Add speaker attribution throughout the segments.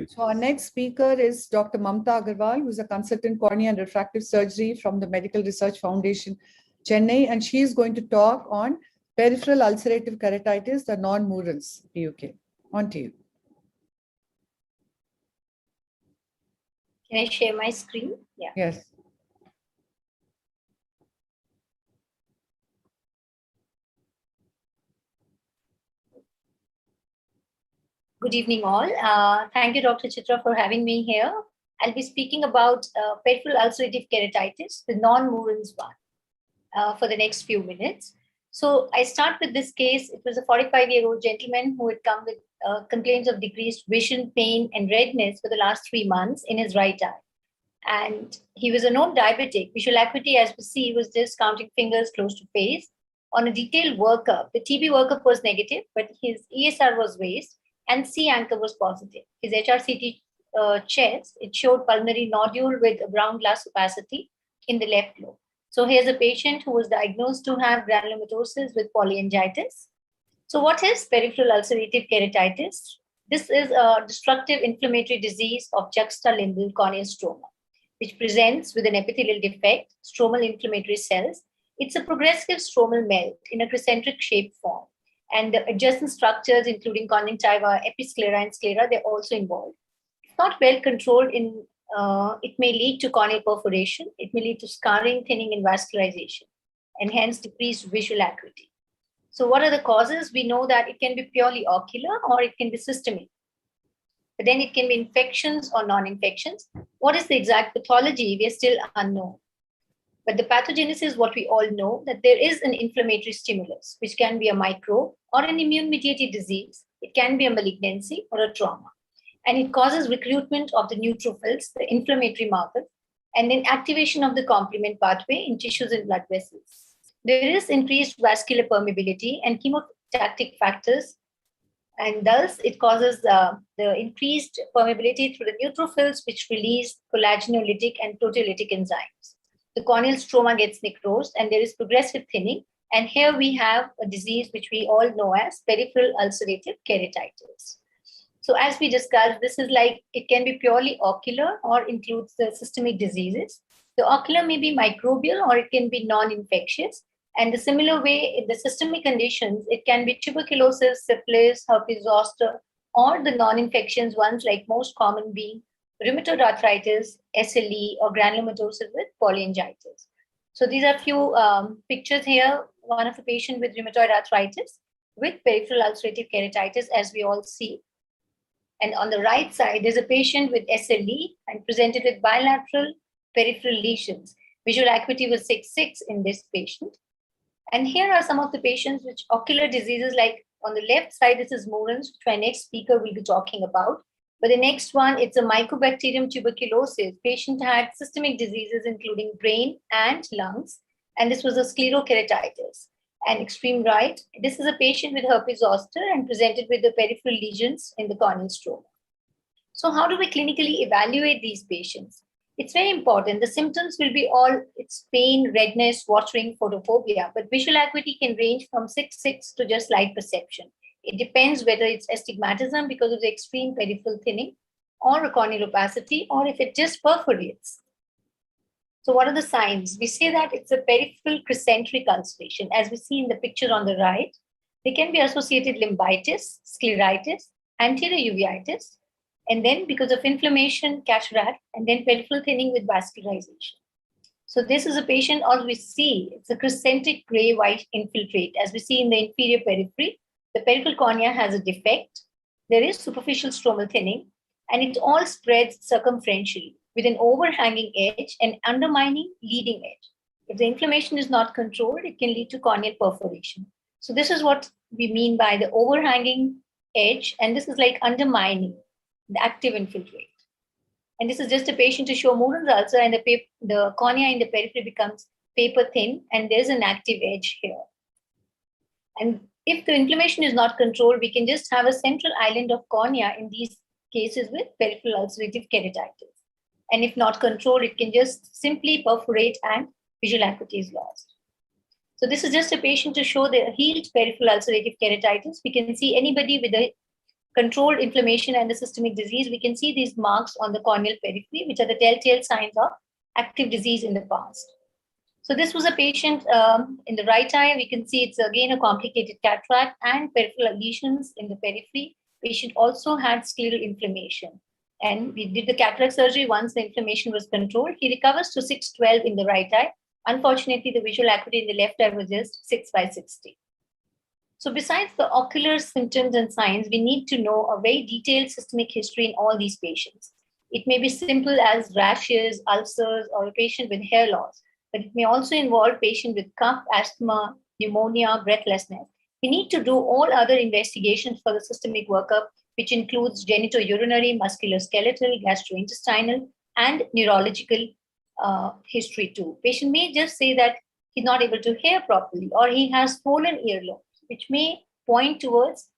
Speaker 1: So our next speaker is Dr. Mamta Agarwal, who is a consultant cornea and refractive surgery from the Medical Research Foundation, Chennai, and she is going to talk on peripheral ulcerative keratitis, the non-Murans, PUK. On to you.
Speaker 2: Can I share my screen? Yeah.
Speaker 1: Yes.
Speaker 2: Good evening, all. Thank you, Dr. Chitra, for having me here. I'll be speaking about peripheral ulcerative keratitis, the non-Murans one, for the next few minutes. So I start with this case. It was a 45-year-old gentleman who had come with complaints of decreased vision, pain, and redness for the last 3 months in his right eye. And he was a known diabetic. Visual acuity, as we see, was just counting fingers close to face. On a detailed workup, the TB workup was negative, but his ESR was raised and C anchor was positive. His HRCT chest, it showed pulmonary nodule with a brown glass opacity in the left lobe. So here's a patient who was diagnosed to have granulomatosis with polyangiitis. So what is peripheral ulcerative keratitis? This is a destructive inflammatory disease of juxtalimbal corneal stroma, which presents with an epithelial defect, stromal inflammatory cells. It's a progressive stromal melt in a crescentric shaped form. And the adjacent structures, including conjunctiva, episclera, and sclera, they're also involved. If not well controlled, it may lead to corneal perforation. It may lead to scarring, thinning, and vascularization, and hence decreased visual acuity. So what are the causes? We know that it can be purely ocular or it can be systemic. But then it can be infections or non-infections. What is the exact pathology? We are still unknown. But the pathogenesis, what we all know, that there is an inflammatory stimulus, which can be a microbe or an immune-mediated disease. It can be a malignancy or a trauma. And it causes recruitment of the neutrophils, the inflammatory markers, and then activation of the complement pathway in tissues and blood vessels. There is increased vascular permeability and chemotactic factors, and thus it causes the increased permeability through the neutrophils, which release collagenolytic and proteolytic enzymes. The corneal stroma gets necrosed and there is progressive thinning. And here we have a disease which we all know as peripheral ulcerative keratitis. So as we discussed, this is like, it can be purely ocular or includes the systemic diseases. The ocular may be microbial or it can be non-infectious. And the similar way in the systemic conditions, it can be tuberculosis, syphilis, herpes zoster, or the non-infections ones like most common being rheumatoid arthritis, SLE, or granulomatosis with polyangiitis. So these are few pictures here. One of a patient with rheumatoid arthritis with peripheral ulcerative keratitis, as we all see. And on the right side, there's a patient with SLE and presented with bilateral peripheral lesions. Visual acuity was 6.6 in this patient. And here are some of the patients with ocular diseases, like on the left side, this is Murans, which my next speaker will be talking about. But the next one, it's a Mycobacterium tuberculosis. Patient had systemic diseases, including brain and lungs. And this was a sclerokeratitis. And extreme right, this is a patient with herpes zoster and presented with the peripheral lesions in the corneal stroma. So how do we clinically evaluate these patients? It's very important. The symptoms will be all, it's pain, redness, watering, photophobia, but visual acuity can range from 6.6 to just light perception. It depends whether it's astigmatism because of the extreme peripheral thinning or a corneal opacity, or if it just perforates. So what are the signs? We say that it's a peripheral crescentric ulceration. As we see in the picture on the right, they can be associated limbitis, scleritis, anterior uveitis, and then because of inflammation, cataract, and then peripheral thinning with vascularization. So this is a patient, as we see, it's a crescentic gray-white infiltrate. As we see in the inferior periphery, the peripheral cornea has a defect. There is superficial stromal thinning, and it all spreads circumferentially with an overhanging edge and undermining leading edge. If the inflammation is not controlled, it can lead to corneal perforation. So this is what we mean by the overhanging edge, and this is like undermining the active infiltrate. And this is just a patient to show Murans ulcer, and the cornea in the periphery becomes paper thin, and there's an active edge here. And if the inflammation is not controlled, we can just have a central island of cornea in these cases with peripheral ulcerative keratitis. And if not controlled, it can just simply perforate and visual acuity is lost. So this is just a patient to show the healed peripheral ulcerative keratitis. We can see anybody with a controlled inflammation and the systemic disease, we can see these marks on the corneal periphery, which are the telltale signs of active disease in the past. So this was a patient in the right eye. We can see it's again a complicated cataract and peripheral lesions in the periphery. Patient also had scleral inflammation. And we did the cataract surgery. Once the inflammation was controlled, he recovers to 612 in the right eye. Unfortunately, the visual acuity in the left eye was just 6/60. So besides the ocular symptoms and signs, we need to know a very detailed systemic history in all these patients. It may be simple as rashes, ulcers, or a patient with hair loss, but it may also involve patient with cough, asthma, pneumonia, breathlessness. We need to do all other investigations for the systemic workup, which includes genitourinary, musculoskeletal, gastrointestinal, and neurological history too. Patient may just say that he's not able to hear properly, or he has swollen earlobe, which may point towards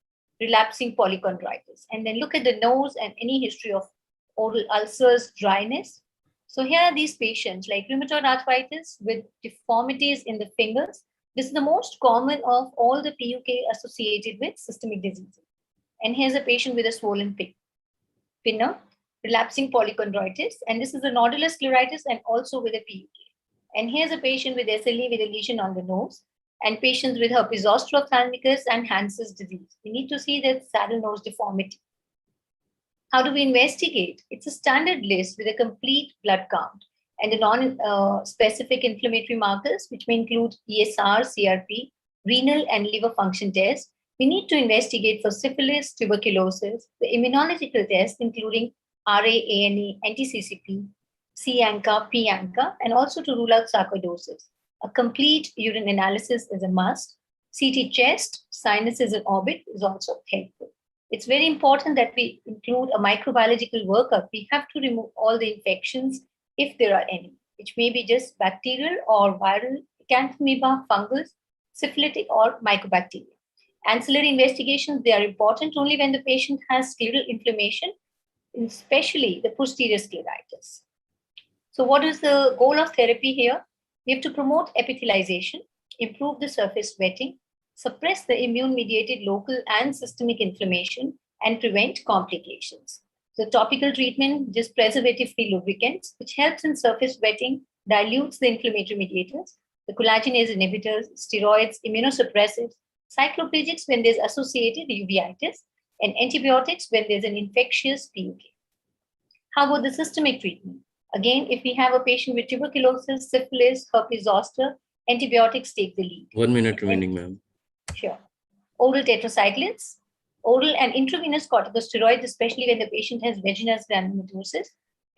Speaker 2: relapsing polychondritis. And then look at the nose and any history of oral ulcers, dryness. So here are these patients like rheumatoid arthritis with deformities in the fingers. This is the most common of all the PUK associated with systemic diseases. And here's a patient with a swollen pinna, relapsing polychondritis. And this is a nodular scleritis and also with a PUK. And here's a patient with SLE with a lesion on the nose, and patients with herpes zoster ophthalmicus and Hansen's disease. We need to see that saddle nose deformity. How do we investigate? It's a standard list with a complete blood count and the non-specific inflammatory markers, which may include ESR, CRP, renal and liver function tests. We need to investigate for syphilis, tuberculosis, the immunological tests, including RA, ANA, anti-CCP, C-ANCA, P-ANCA, and also to rule out sarcoidosis. A complete urine analysis is a must. CT chest, sinuses and orbit is also helpful. It's very important that we include a microbiological workup. We have to remove all the infections if there are any, which may be just bacterial or viral, acanthamoeba, fungus, syphilitic or mycobacteria. Ancillary investigations, they are important only when the patient has scleral inflammation, especially the posterior scleritis. So what is the goal of therapy here? We have to promote epithelialization, improve the surface wetting, suppress the immune-mediated local and systemic inflammation, and prevent complications. The topical treatment, just preservative-free lubricants, which helps in surface wetting, dilutes the inflammatory mediators, the collagenase inhibitors, steroids, immunosuppressives, cycloplegics when there's associated uveitis, and antibiotics when there's an infectious PUK. How about the systemic treatment? Again, if we have a patient with tuberculosis, syphilis, herpes zoster, antibiotics take the lead.
Speaker 3: 1 minute remaining, ma'am.
Speaker 2: Sure. Oral tetracyclines, oral and intravenous corticosteroids, especially when the patient has vaginous granulomatosis,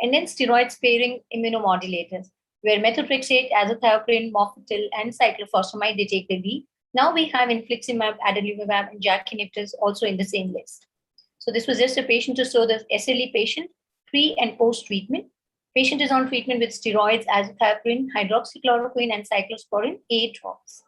Speaker 2: and then steroid-sparing immunomodulators, where methotrexate, azathioprine, mofetil, and cyclophosphamide, they take the lead. Now we have infliximab, adalimumab, and JAK inhibitors also in the same list. So this was just a patient to show the SLE patient pre and post-treatment. Patient is on treatment with steroids, azathioprine, hydroxychloroquine, and cyclosporin, 8 drops.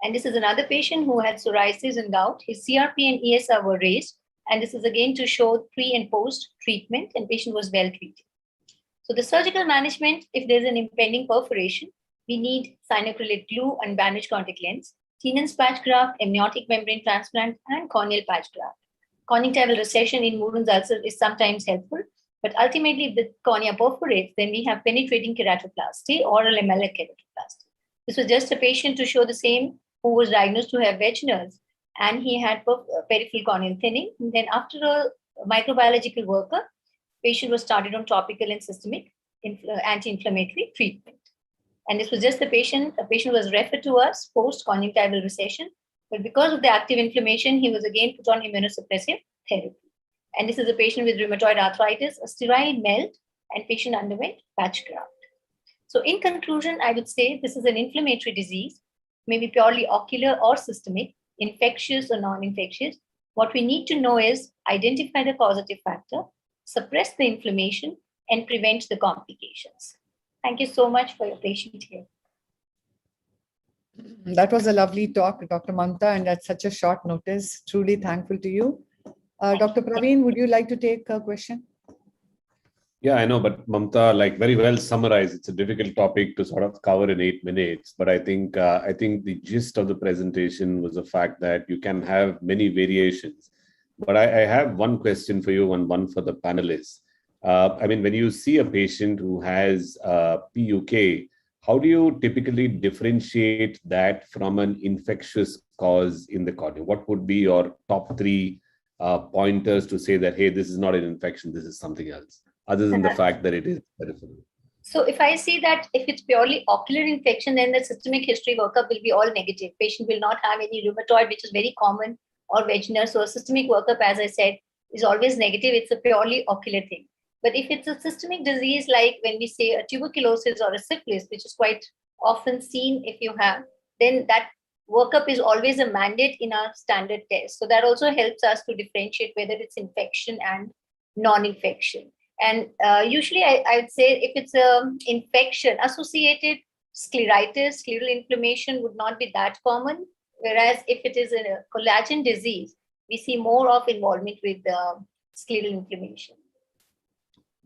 Speaker 2: And this is another patient who had psoriasis and gout. His CRP and ESR were raised. And this is again to show pre and post-treatment, and patient was well treated. So the surgical management, if there's an impending perforation, we need cyanoacrylate glue and bandage contact lens, Tennant's patch graft, amniotic membrane transplant, and corneal patch graft. Conjunctival recession in Murren's ulcer is sometimes helpful, but ultimately if the cornea perforates, then we have penetrating keratoplasty or a lamellar keratoplasty. This was just a patient to show the same who was diagnosed to have vaginals, and he had peripheral corneal thinning. And then after a microbiological workup, patient was started on topical and systemic anti-inflammatory treatment. And this was just a patient was referred to us post-conjunctival recession, but because of the active inflammation, he was again put on immunosuppressive therapy. And this is a patient with rheumatoid arthritis, a steroid melt, and patient underwent patch graft. So in conclusion, I would say this is an inflammatory disease, maybe purely ocular or systemic, infectious or non-infectious. What we need to know is identify the causative factor, suppress the inflammation, and prevent the complications. Thank you so much for your patience here.
Speaker 1: That was a lovely talk, Dr. Mamta, and at such a short notice. Truly thankful to you. Dr. Praveen, would you like to take a question?
Speaker 4: Yeah, I know, but Mamta, like very well summarized. It's a difficult topic to sort of cover in 8 minutes, but I think the gist of the presentation was the fact that you can have many variations. But I have one question for you and one for the panelists. I mean, when you see a patient who has PUK, how do you typically differentiate that from an infectious cause in the cornea? What would be your top three pointers to say that, hey, this is not an infection, this is something else, other than the fact that it is peripheral?
Speaker 2: So if I see that if it's purely ocular infection, then the systemic history workup will be all negative. Patient will not have any rheumatoid, which is very common, or vaginal. So a systemic workup, as I said, is always negative. It's a purely ocular thing. But if it's a systemic disease, like when we say a tuberculosis or a syphilis, which is quite often seen if you have, then that workup is always a mandate in our standard test. So that also helps us to differentiate whether it's infection and non-infection. And usually I would say if it's an infection, associated scleritis, scleral inflammation would not be that common. Whereas if it is a collagen disease, we see more of involvement with scleral inflammation.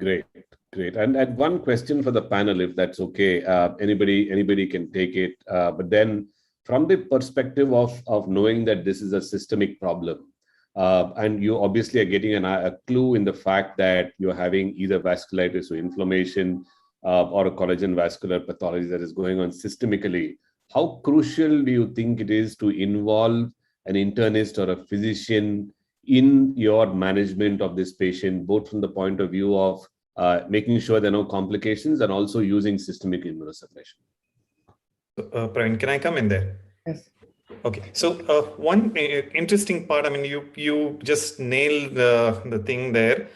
Speaker 4: Great, great. And one question for the panel, if that's okay. Anybody can take it. But then from the perspective of knowing that this is a systemic problem, and you obviously are getting a clue in the fact that you're having either vasculitis or inflammation or a collagen vascular pathology that is going on systemically, how crucial do you think it is to involve an internist or a physician in your management of this patient, both from the point of view of making sure there are no complications and also using systemic immunosuppression?
Speaker 3: Praveen, can I come in there?
Speaker 1: Yes.
Speaker 3: Okay, so one interesting part, I mean, you just nailed the thing there.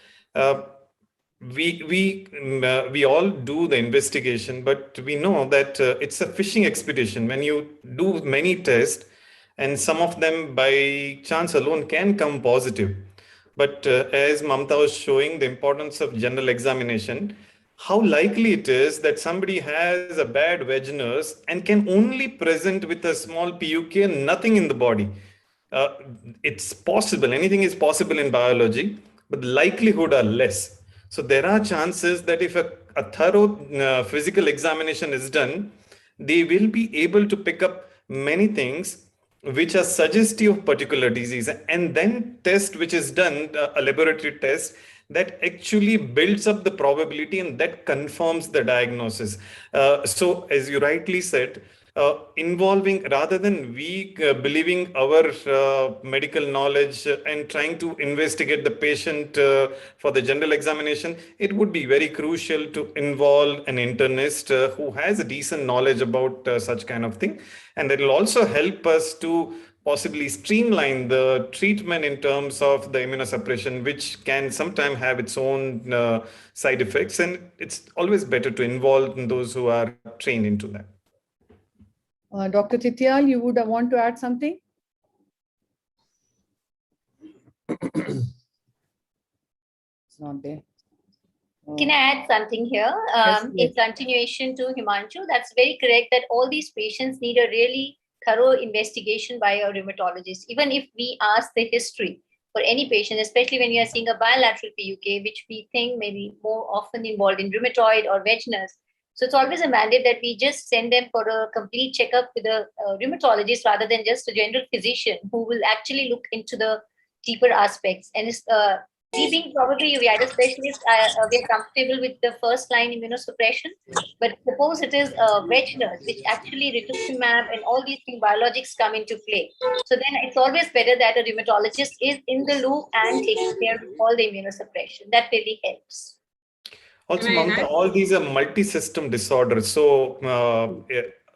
Speaker 3: We all do the investigation, but we know that it's a fishing expedition. When you do many tests, and some of them by chance alone can come positive. But as Mamta was showing the importance of general examination, how likely it is that somebody has a bad vaginous and can only present with a small PUK and nothing in the body. It's possible, anything is possible in biology, but the likelihood are less. So there are chances that if a thorough physical examination is done, they will be able to pick up many things which are suggestive of particular disease, and then test which is done, a laboratory test, that actually builds up the probability and that confirms the diagnosis. So as you rightly said, involving rather than we believing our medical knowledge and trying to investigate the patient for the general examination, it would be very crucial to involve an internist who has a decent knowledge about such kind of thing. And that will also help us to possibly streamline the treatment in terms of the immunosuppression, which can sometimes have its own side effects. And it's always better to involve those who are trained into that.
Speaker 1: Dr. Titiyal, you would want to add something? It's not there.
Speaker 2: Can I add something here?
Speaker 1: Yes,
Speaker 2: In
Speaker 1: yes.
Speaker 2: continuation to Himanshu, that's very correct that all these patients need a really thorough investigation by a rheumatologist. Even if we ask the history for any patient, especially when we are seeing a bilateral PUK, which we think may be more often involved in rheumatoid or vaginous. So it's always a mandate that we just send them for a complete checkup with a rheumatologist rather than just a general physician who will actually look into the deeper aspects. And we being probably uveitis specialists, we are comfortable with the first line immunosuppression. But suppose it is vaginous, which actually rituximab and all these things, biologics come into play. So then it's always better that a rheumatologist is in the loop and taking care of all the immunosuppression. That really helps.
Speaker 3: Also,
Speaker 5: Can I
Speaker 3: Mamta,
Speaker 5: add?
Speaker 3: all these are multi-system disorders. So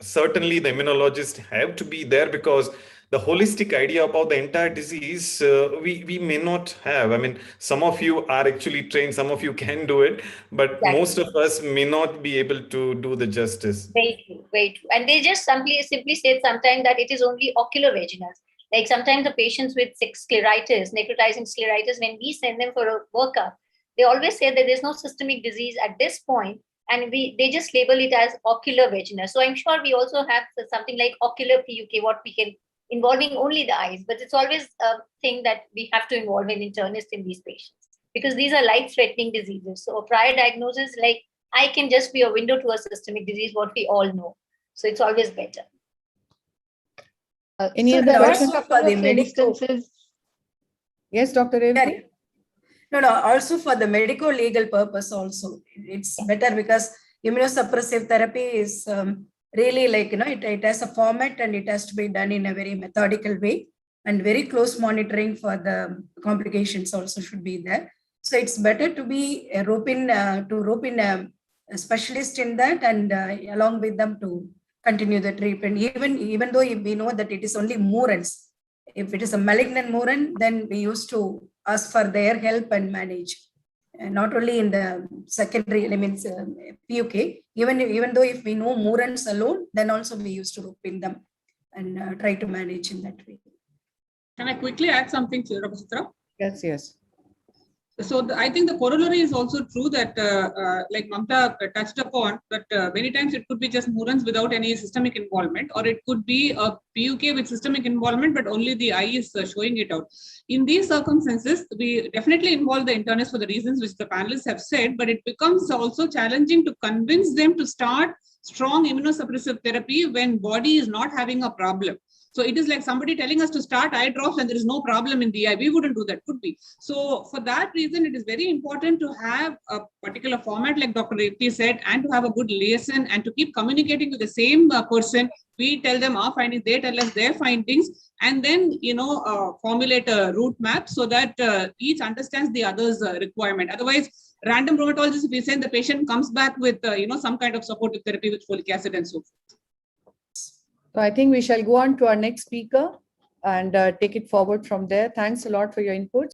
Speaker 3: certainly the immunologists have to be there, because the holistic idea about the entire disease, we may not have. I mean, some of you are actually trained, some of you can do it, but
Speaker 2: Exactly.
Speaker 3: most of us may not be able to do the justice.
Speaker 2: Very true, very true. And they just simply said sometimes that it is only ocular vaginous. Like sometimes the patients with scleritis, necrotizing scleritis, when we send them for a workup, they always say that there's no systemic disease at this point, and they just label it as ocular vaginous. So I'm sure we also have something like ocular PUK, what we can involving only the eyes, but it's always a thing that we have to involve an internist in these patients because these are life-threatening diseases. So a prior diagnosis, like I can just be a window to a systemic disease, what we all know. So it's always better.
Speaker 1: Any
Speaker 5: So
Speaker 1: other
Speaker 5: there are
Speaker 1: questions?
Speaker 5: a couple of instances.
Speaker 1: Yes, Dr. Revati?
Speaker 5: No, also for the medico-legal purpose also, it's better because immunosuppressive therapy is really like, it has a format and it has to be done in a very methodical way, and very close monitoring for the complications also should be there. So it's better to be rope in a specialist in that, and along with them to continue the treatment, even though we know that it is only Moorens. If it is a malignant Mooren, then we used to ask for their help and manage. And not only in the secondary elements, PUK, even though if we know Moorens alone, then also we used to rope in them and try to manage in that way.
Speaker 6: Can I quickly add something to Dr. Chitra?
Speaker 1: Yes, yes.
Speaker 6: So I think the corollary is also true that, like Mamta touched upon, that many times it could be just Moorens without any systemic involvement, or it could be a PUK with systemic involvement, but only the eye is showing it out. In these circumstances, we definitely involve the internists for the reasons which the panelists have said, but it becomes also challenging to convince them to start strong immunosuppressive therapy when body is not having a problem. So it is like somebody telling us to start eye drops and there is no problem in the eye. We wouldn't do that, could be. So for that reason, it is very important to have a particular format like Dr. Revati said, and to have a good liaison and to keep communicating with the same person. We tell them our findings, they tell us their findings, and then, formulate a route map so that each understands the other's requirement. Otherwise, random rheumatologist, if we send the patient comes back with, some kind of supportive therapy with folic acid and so forth.
Speaker 1: So I think we shall go on to our next speaker and take it forward from there. Thanks a lot for your input.